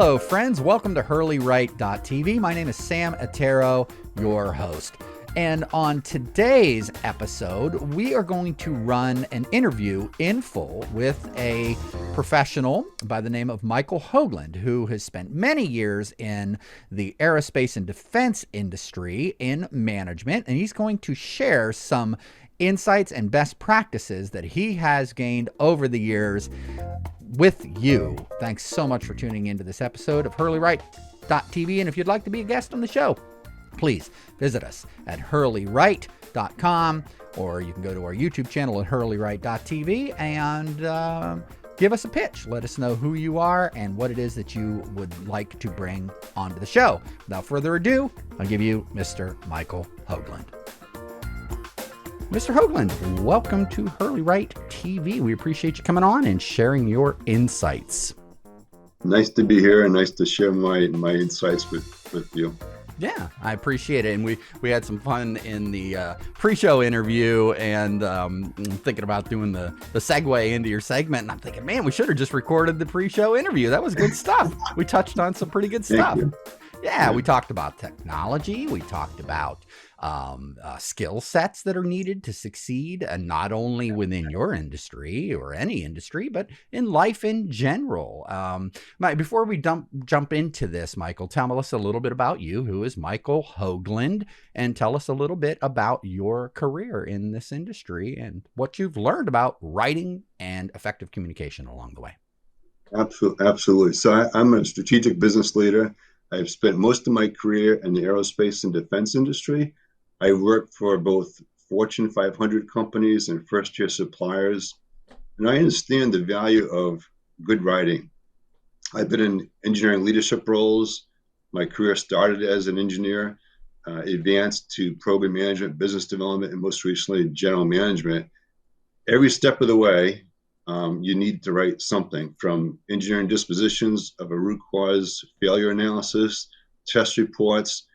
Hello, friends. Welcome to Hurley Write TV. My name is Sam Otero, your host. And on today's episode, we are going to run an interview in full with a professional by the name of Michael Hoagland, who has spent many years in the aerospace and defense industry in management. And he's going to share some insights and best practices that he has gained over the years with you. Thanks so much for tuning into this episode of Hurley Write TV. And if you'd like to be a guest on the show, please visit us at hurleywrite.com, or you can go to our YouTube channel at hurleywrite.tv and give us a pitch. Let us know who you are and what it is that you would like to bring onto the show. Without further ado, I'll give you Mr. Michael Hoagland. Mr. Hoagland, welcome to Hurley Write TV. We appreciate you coming on and sharing your insights. Nice to be here and nice to share my insights with you. Yeah, I appreciate it. And we had some fun in the pre-show interview and thinking about doing the segue into your segment. And I'm thinking, man, we should have just recorded the pre-show interview. That was good stuff. We touched on some pretty good stuff. Yeah, we talked about technology. We talked about skill sets that are needed to succeed, and not only within your industry or any industry, but in life in general. Before we jump into this, Michael, tell us a little bit about you. Who is Michael Hoagland? And tell us a little bit about your career in this industry and what you've learned about writing and effective communication along the way. Absolutely. So I'm a strategic business leader. I've spent most of my career in the aerospace and defense industry. I worked for both Fortune 500 companies and first-tier suppliers, and I understand the value of good writing. I've been in engineering leadership roles. My career started as an engineer, advanced to program management, business development, and most recently, general management. Every step of the way, you need to write something, from engineering dispositions of a root cause failure analysis, test reports,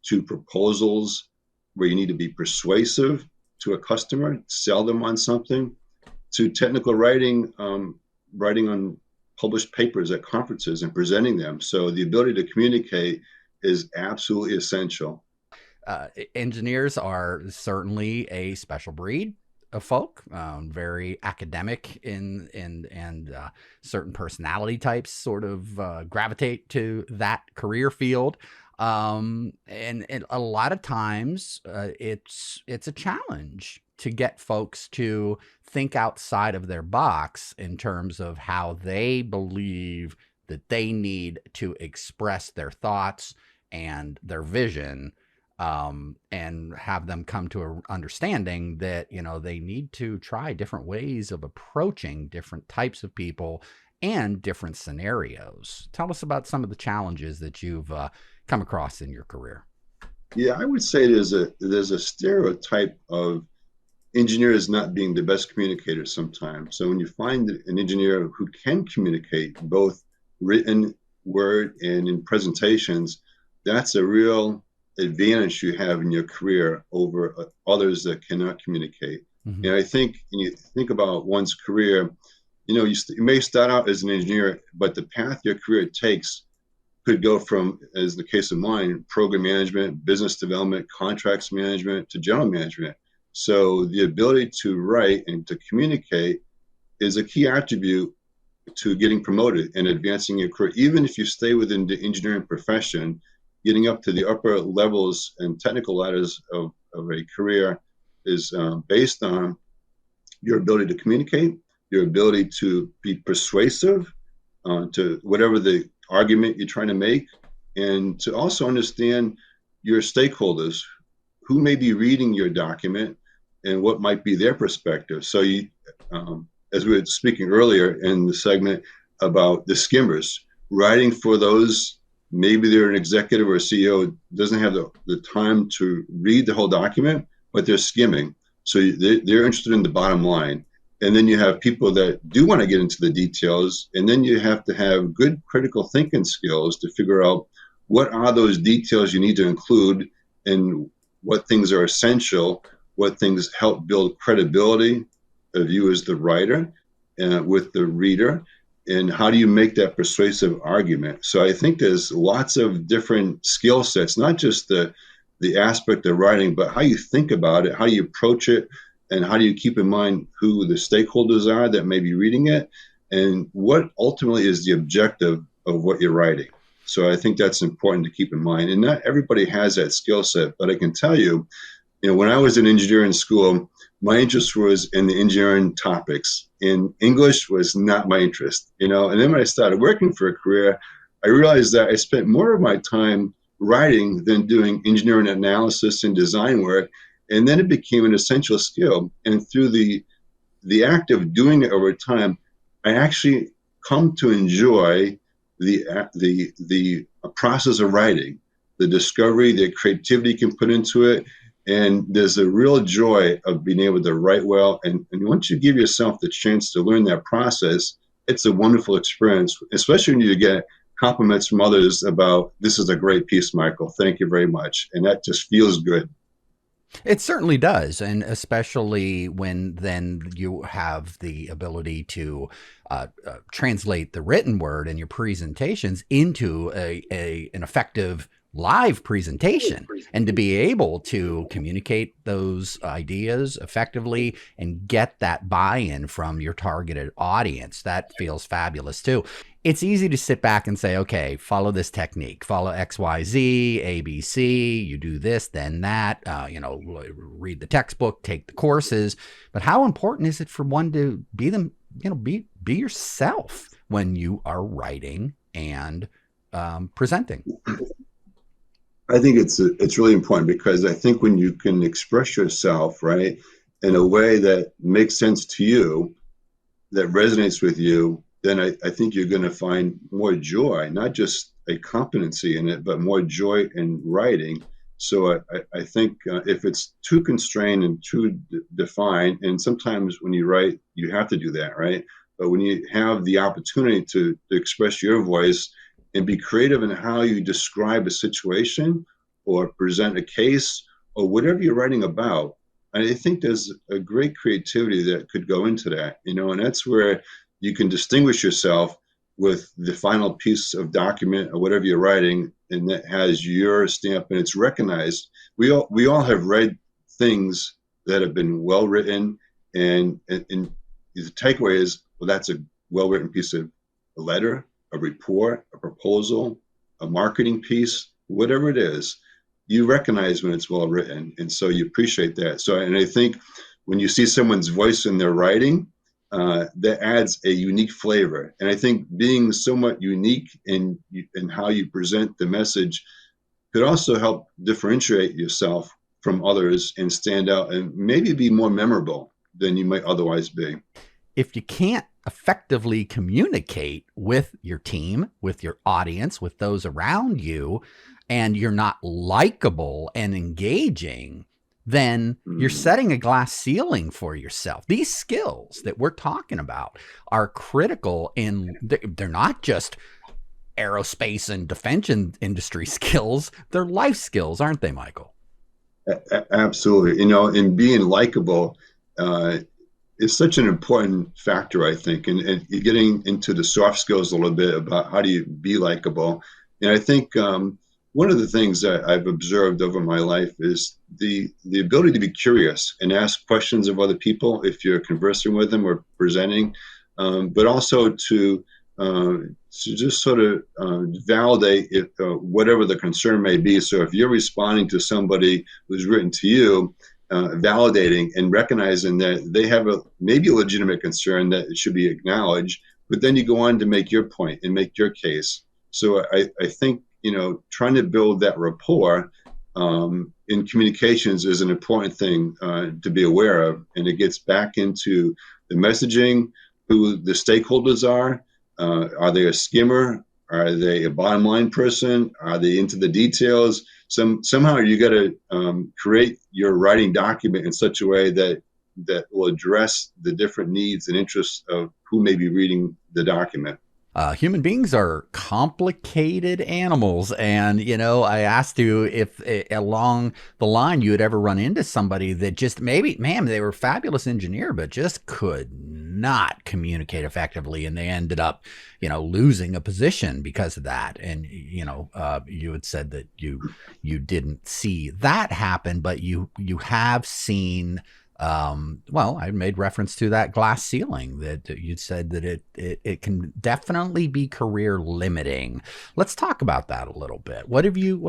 to proposals where you need to be persuasive to a customer, sell them on something, to technical writing, writing on published papers at conferences and presenting them. So the ability to communicate is absolutely essential. Engineers are certainly a special breed of folk, very academic and certain personality types sort of gravitate to that career field. And a lot of times it's a challenge to get folks to think outside of their box in terms of how they believe that they need to express their thoughts and their vision, and have them come to an understanding that, they need to try different ways of approaching different types of people and different scenarios. Tell us about some of the challenges that you've come across in your career. Yeah, I would say there's a stereotype of engineers not being the best communicators sometimes. So when you find an engineer who can communicate both written word and in presentations, that's a real advantage you have in your career over others that cannot communicate. Mm-hmm. And I think when you think about one's career, you may start out as an engineer, but the path your career takes could go from, as the case of mine, program management, business development, contracts management, to general management. So the ability to write and to communicate is a key attribute to getting promoted and advancing your career. Even if you stay within the engineering profession, getting up to the upper levels and technical ladders of a career is based on your ability to communicate, your ability to be persuasive to whatever the argument you're trying to make, and to also understand your stakeholders who may be reading your document and what might be their perspective. So you, as we were speaking earlier in the segment about the skimmers, writing for those, maybe they're an executive or a CEO, doesn't have the time to read the whole document, but they're skimming. So they're interested in the bottom line. And then you have people that do want to get into the details, and then you have to have good critical thinking skills to figure out what are those details you need to include, and what things are essential, what things help build credibility of you as the writer with the reader, and how do you make that persuasive argument? So I think there's lots of different skill sets, not just the aspect of writing, but how you think about it, how you approach it, and how do you keep in mind who the stakeholders are that may be reading it, and what ultimately is the objective of what you're writing. So I think that's important to keep in mind. And not everybody has that skill set, but I can tell you, when I was in engineering school, my interest was in the engineering topics, and English was not my interest, And then when I started working for a career, I realized that I spent more of my time writing than doing engineering analysis and design work. And then it became an essential skill. And through the act of doing it over time, I actually come to enjoy the process of writing, the discovery, the creativity you can put into it. And there's a real joy of being able to write well. And once you give yourself the chance to learn that process, it's a wonderful experience, especially when you get compliments from others about, this is a great piece, Michael. Thank you very much. And that just feels good. It certainly does. And especially when then you have the ability to translate the written word in your presentations into an effective live presentation, and to be able to communicate those ideas effectively and get that buy-in from your targeted audience. That feels fabulous too. It's easy to sit back and say, okay, follow this technique, follow XYZ, ABC, you do this, then that, read the textbook, take the courses. But how important is it for one to be yourself when you are writing and presenting? I think it's really important, because I think when you can express yourself, right, in a way that makes sense to you, that resonates with you, then I think you're going to find more joy, not just a competency in it, but more joy in writing. So I think if it's too constrained and too defined, and sometimes when you write, you have to do that, right? But when you have the opportunity to express your voice and be creative in how you describe a situation or present a case or whatever you're writing about, I think there's a great creativity that could go into that, and that's where you can distinguish yourself with the final piece of document or whatever you're writing, and that has your stamp and it's recognized. We all have read things that have been well written, and the takeaway is, well, that's a well written piece of a letter, a report, a proposal, a marketing piece, whatever it is, you recognize when it's well written. And so you appreciate that. So, and I think when you see someone's voice in their writing, that adds a unique flavor. And I think being somewhat unique in how you present the message could also help differentiate yourself from others and stand out and maybe be more memorable than you might otherwise be. If you can't effectively communicate with your team, with your audience, with those around you, and you're not likable and engaging, then you're setting a glass ceiling for yourself. These skills that we're talking about are critical they're not just aerospace and defense industry skills, they're life skills, aren't they, Michael? Absolutely. And being likable is such an important factor, I think, and getting into the soft skills a little bit about how do you be likable. And I think one of the things that I've observed over my life is the ability to be curious and ask questions of other people if you're conversing with them or presenting, but also to just sort of validate whatever the concern may be. So if you're responding to somebody who's written to you, validating and recognizing that they have maybe a legitimate concern that it should be acknowledged, but then you go on to make your point and make your case. So I think, trying to build that rapport in communications is an important thing to be aware of. And it gets back into the messaging, who the stakeholders are. Are they a skimmer? Are they a bottom line person? Are they into the details? Somehow you got to create your writing document in such a way that will address the different needs and interests of who may be reading the document. Human beings are complicated animals. And, I asked you if along the line you had ever run into somebody that just maybe, man, they were a fabulous engineer, but just could not communicate effectively, and they ended up, losing a position because of that. And you had said that you didn't see that happen, but you have seen. I made reference to that glass ceiling that you said that it can definitely be career limiting. Let's talk about that a little bit. What have you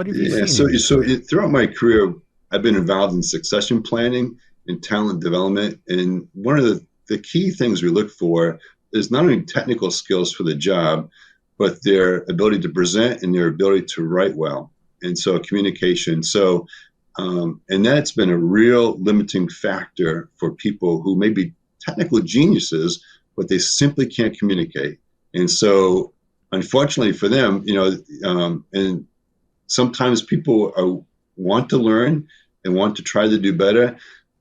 seen? So throughout my career, I've been involved in succession planning and talent development. And one of the key things we look for is not only technical skills for the job, but their ability to present and their ability to write well. And so communication. And that's been a real limiting factor for people who may be technical geniuses, but they simply can't communicate. And so, unfortunately for them, and sometimes people want to learn and want to try to do better,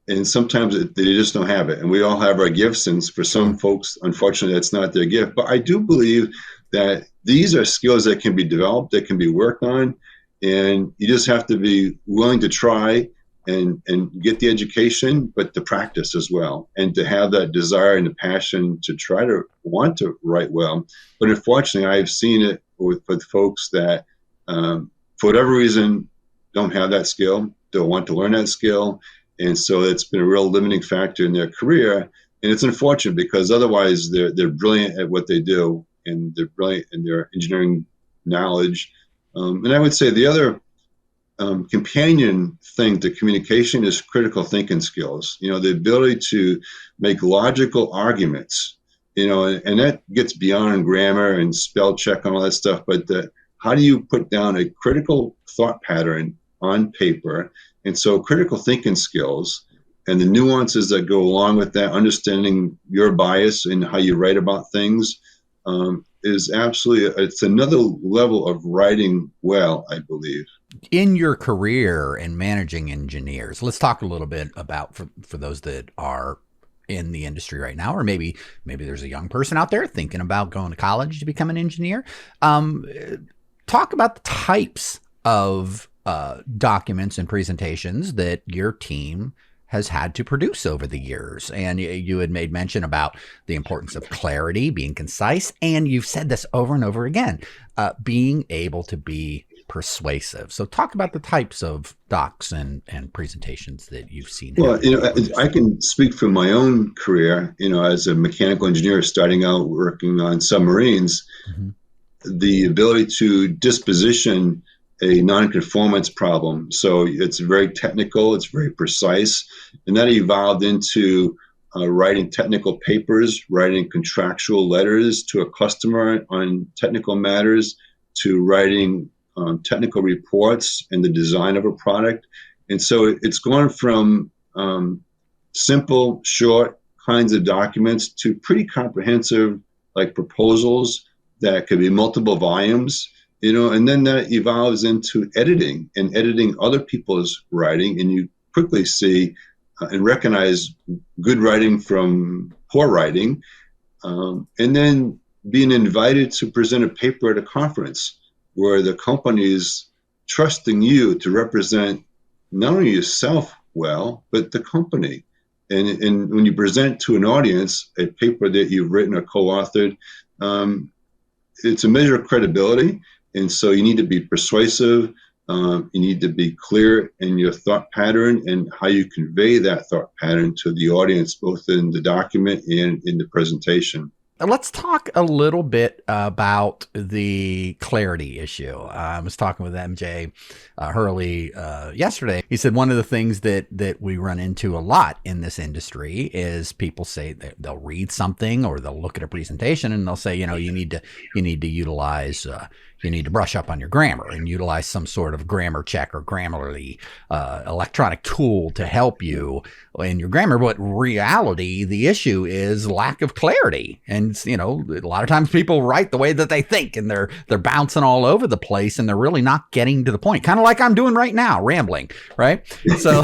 and sometimes they just don't have it. And we all have our gifts, and for some folks, unfortunately, that's not their gift. But I do believe that these are skills that can be developed, that can be worked on. And you just have to be willing to try and get the education, but to practice as well, and to have that desire and the passion to try to want to write well. But unfortunately, I've seen it with folks that, for whatever reason, don't have that skill, don't want to learn that skill. And so it's been a real limiting factor in their career. And it's unfortunate because otherwise they're brilliant at what they do, and they're brilliant in their engineering knowledge. And I would say the other companion thing to communication is critical thinking skills. The ability to make logical arguments, and that gets beyond grammar and spell check and all that stuff. But how do you put down a critical thought pattern on paper? And so critical thinking skills and the nuances that go along with that, understanding your bias and how you write about things, is absolutely, it's another level of writing well, I believe. In your career and managing engineers, let's talk a little bit about for those that are in the industry right now, or maybe there's a young person out there thinking about going to college to become an engineer. Talk about the types of documents and presentations that your team has had to produce over the years. And you had made mention about the importance of clarity, being concise, and you've said this over and over again, being able to be persuasive. So talk about the types of docs and presentations that you've seen. Well, I can speak from my own career, as a mechanical engineer starting out working on submarines. Mm-hmm. The ability to disposition a non-conformance problem. So it's very technical, it's very precise, and that evolved into writing technical papers, writing contractual letters to a customer on technical matters, to writing technical reports and the design of a product. And so it's gone from simple, short kinds of documents to pretty comprehensive, like proposals that could be multiple volumes. And then that evolves into editing and editing other people's writing. And you quickly see and recognize good writing from poor writing. And then being invited to present a paper at a conference where the company is trusting you to represent not only yourself well, but the company. And when you present to an audience a paper that you've written or co-authored, it's a measure of credibility. And so you need to be persuasive. You need to be clear in your thought pattern and how you convey that thought pattern to the audience, both in the document and in the presentation. Let's talk a little bit about the clarity issue. I was talking with MJ Hurley yesterday. He said one of the things that we run into a lot in this industry is people say that they'll read something or they'll look at a presentation and they'll say, you need to utilize you need to brush up on your grammar and utilize some sort of grammar check or Grammarly electronic tool to help you in your grammar. But reality, the issue is lack of clarity. And, a lot of times people write the way that they think and they're bouncing all over the place and they're really not getting to the point. Kind of like I'm doing right now, rambling, right? So...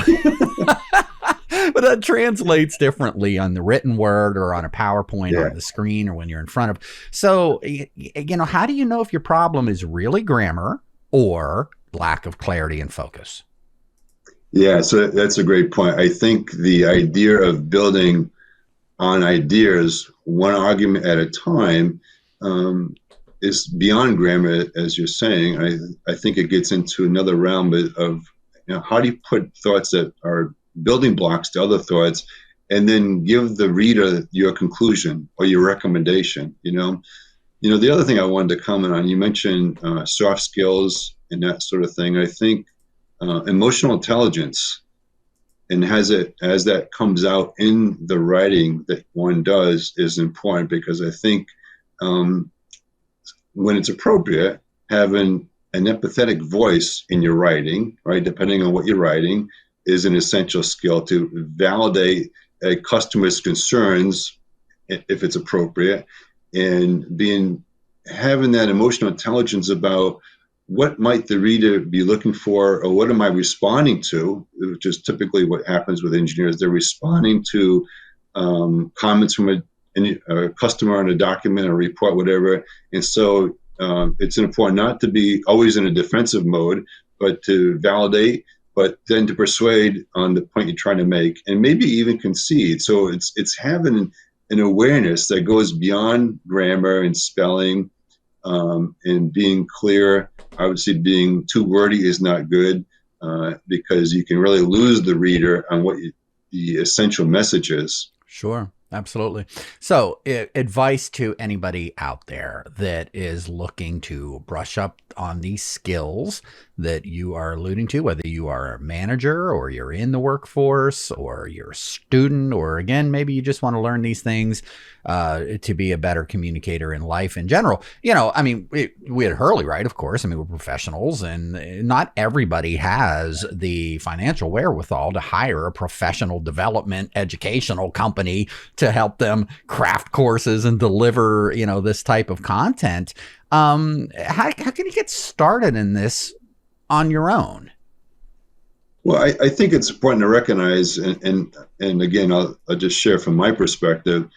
But that translates differently on the written word or on a PowerPoint or on the screen or when you're in front of. So, how do you know if your problem is really grammar or lack of clarity and focus? Yeah, so that's a great point. I think the idea of building on ideas, one argument at a time, is beyond grammar, as you're saying. I think it gets into another realm of how do you put thoughts that are building blocks to other thoughts, and then give the reader your conclusion or your recommendation. The other thing I wanted to comment on, you mentioned soft skills and that sort of thing. I think emotional intelligence, and as that comes out in the writing that one does, is important, because I think when it's appropriate, having an empathetic voice in your writing, right, depending on what you're writing, is an essential skill to validate a customer's concerns if it's appropriate, and having that emotional intelligence about what might the reader be looking for, or what am I responding to, which is typically what happens with engineers. They're responding to comments from a customer on a document, a report, whatever. And so it's important not to be always in a defensive mode, but to validate, but then to persuade on the point you're trying to make, and maybe even concede. So it's having an awareness that goes beyond grammar and spelling, and being clear. Obviously, being too wordy is not good, because you can really lose the reader on what the essential message is. Sure. Absolutely. So, advice to anybody out there that is looking to brush up on these skills that you are alluding to, whether you are a manager or you're in the workforce or you're a student, or again, maybe you just want to learn these things to be a better communicator in life in general. We at Hurley Write, of course, we're professionals, and not everybody has the financial wherewithal to hire a professional development educational company to help them craft courses and deliver, this type of content. How can you get started in this on your own? Well, I think it's important to recognize, and again, I'll just share from my perspective.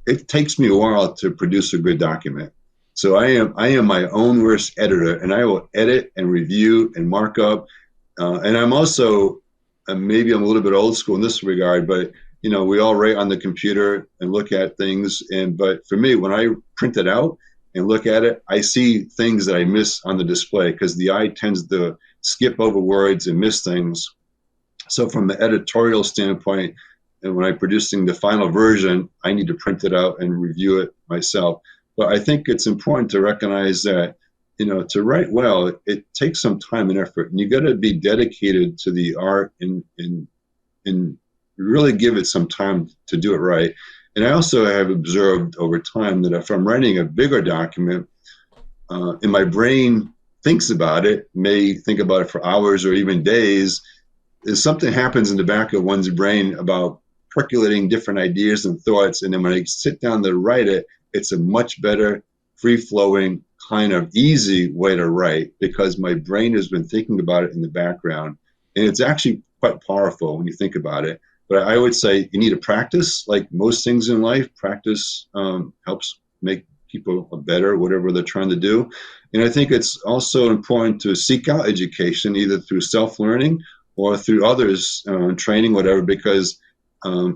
It takes me a while to produce a good document. So I am my own worst editor, and I will edit and review and mark up. And I'm also, maybe I'm a little bit old school in this regard, but we all write on the computer and look at things. But for me, when I print it out and look at it, I see things that I miss on the display, because the eye tends to skip over words and miss things. So from the editorial standpoint, and when I'm producing the final version, I need to print it out and review it myself. But I think it's important to recognize that, to write well, it takes some time and effort, and you got to be dedicated to the art and really give it some time to do it right. And I also have observed over time that if I'm writing a bigger document, and my brain thinks about it, may think about it for hours or even days, if something happens in the back of one's brain about percolating different ideas and thoughts, and then when I sit down to write it, it's a much better, free-flowing, kind of easy way to write, because my brain has been thinking about it in the background. And it's actually quite powerful when you think about it. But I would say you need to practice, like most things in life. Practice helps make people better, whatever they're trying to do. And I think it's also important to seek out education, either through self-learning or through others, training, whatever, because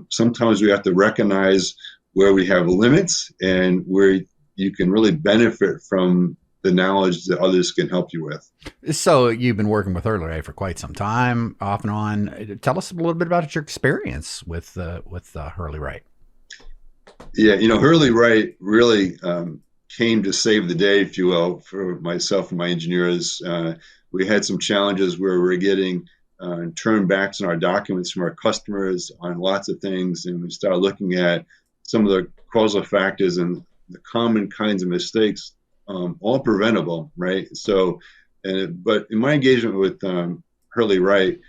sometimes we have to recognize where we have limits and where you can really benefit from the knowledge that others can help you with. So you've been working with Hurley Write for quite some time, off and on. Tell us a little bit about your experience with Hurley Write. Yeah, Hurley Write really came to save the day, if you will, for myself and my engineers. We had some challenges where we were getting turnbacks in our documents from our customers on lots of things, and we started looking at some of the causal factors and the common kinds of mistakes, all preventable, right? So, but in my engagement with Hurley Write,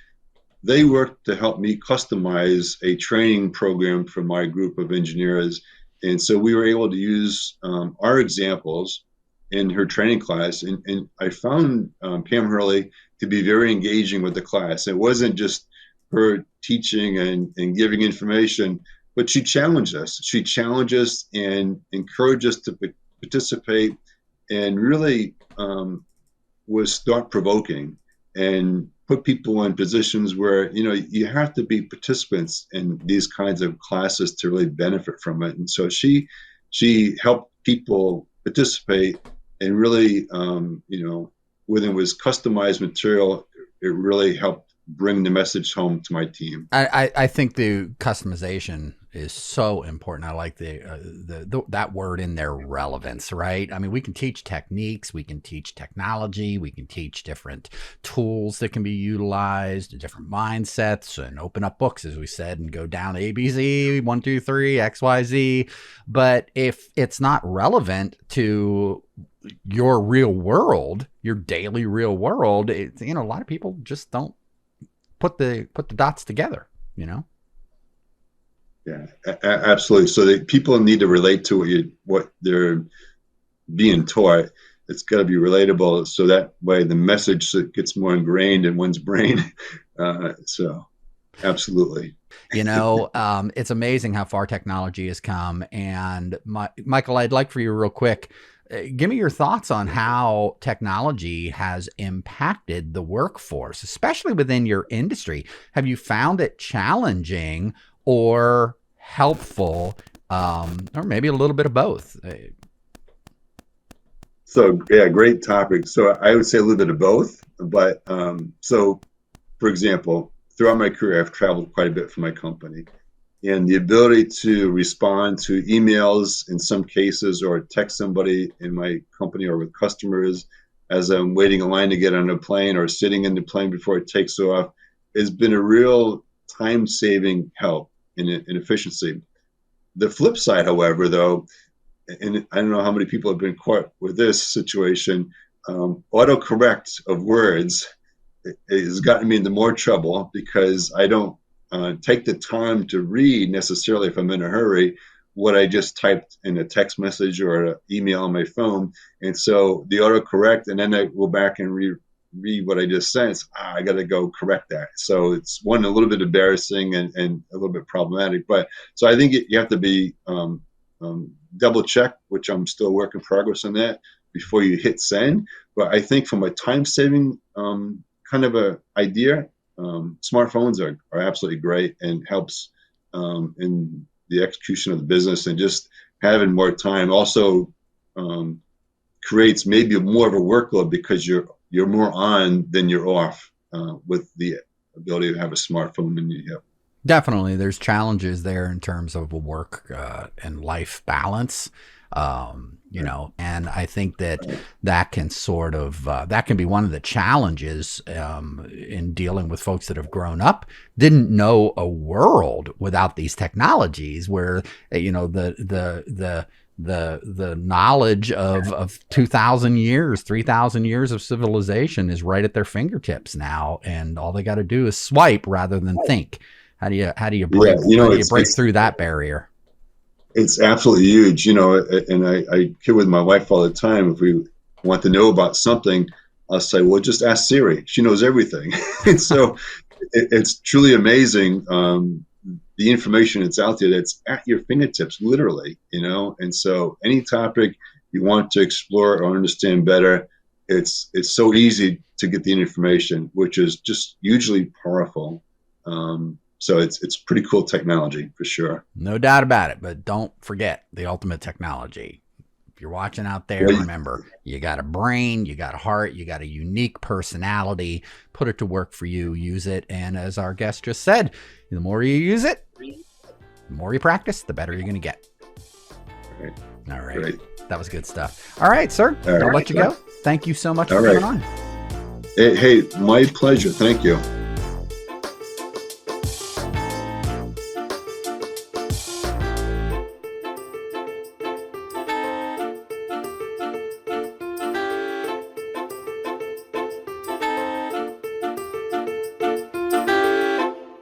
they worked to help me customize a training program for my group of engineers. And so we were able to use our examples in her training class. And I found Pam Hurley to be very engaging with the class. It wasn't just her teaching and giving information, but she challenged us. She challenged us and encouraged us to participate, and really was thought-provoking. And put people in positions where, you have to be participants in these kinds of classes to really benefit from it. And so she helped people participate, and really, when it was customized material, it really helped bring the message home to my team. I think the customization is so important. I like that word in there, relevance, right? I mean, we can teach techniques, we can teach technology, we can teach different tools that can be utilized, different mindsets, and open up books, as we said, and go down ABC, 1, 2, 3, XYZ. But if it's not relevant to your real world, your daily real world, a lot of people just don't put the dots together, Yeah, absolutely. So people need to relate to what they're being taught. It's got to be relatable, so that way the message gets more ingrained in one's brain. So absolutely. It's amazing how far technology has come. And Michael, I'd like for you real quick, give me your thoughts on how technology has impacted the workforce, especially within your industry. Have you found it challenging or helpful, or maybe a little bit of both? So, yeah, great topic. So I would say a little bit of both. But so, for example, throughout my career, I've traveled quite a bit for my company. And the ability to respond to emails in some cases, or text somebody in my company or with customers as I'm waiting in line to get on a plane or sitting in the plane before it takes off, has been a real time-saving help in efficiency. The flip side, however, though, and I don't know how many people have been caught with this situation, autocorrect of words has gotten me into more trouble, because I don't take the time to read necessarily, if I'm in a hurry, what I just typed in a text message or an email on my phone. And so the autocorrect, and then I go back and read what I just sent. I got to go correct that. So it's a little bit embarrassing and a little bit problematic. But so I think you have to be double check, which I'm still work in progress on that, before you hit send. But I think from a time saving kind of a idea, smartphones are absolutely great, and helps in the execution of the business, and just having more time also creates maybe more of a workload, because you're more on than you're off with the ability to have a smartphone in your hip. Definitely, there's challenges there in terms of work and life balance. And I think that can sort of, that can be one of the challenges in dealing with folks that have grown up, didn't know a world without these technologies, where, the knowledge of 2,000 years, 3,000 years of civilization is right at their fingertips now. And all they got to do is swipe rather than think. How do you break through that barrier? It's absolutely huge, and I kid with my wife all the time. If we want to know about something, I'll say, well, just ask Siri. She knows everything. And so it's truly amazing, the information that's out there that's at your fingertips, literally, and so any topic you want to explore or understand better, it's so easy to get the information, which is just hugely powerful. So it's pretty cool technology, for sure. No doubt about it. But don't forget the ultimate technology. If you're watching out there, remember, you got a brain, you got a heart, you got a unique personality. Put it to work for you. Use it. And as our guest just said, the more you use it, the more you practice, the better you're going to get. All right. Great. That was good stuff. All right, sir. I'll let you go. Thank you so much for coming on. Hey, my pleasure. Thank you.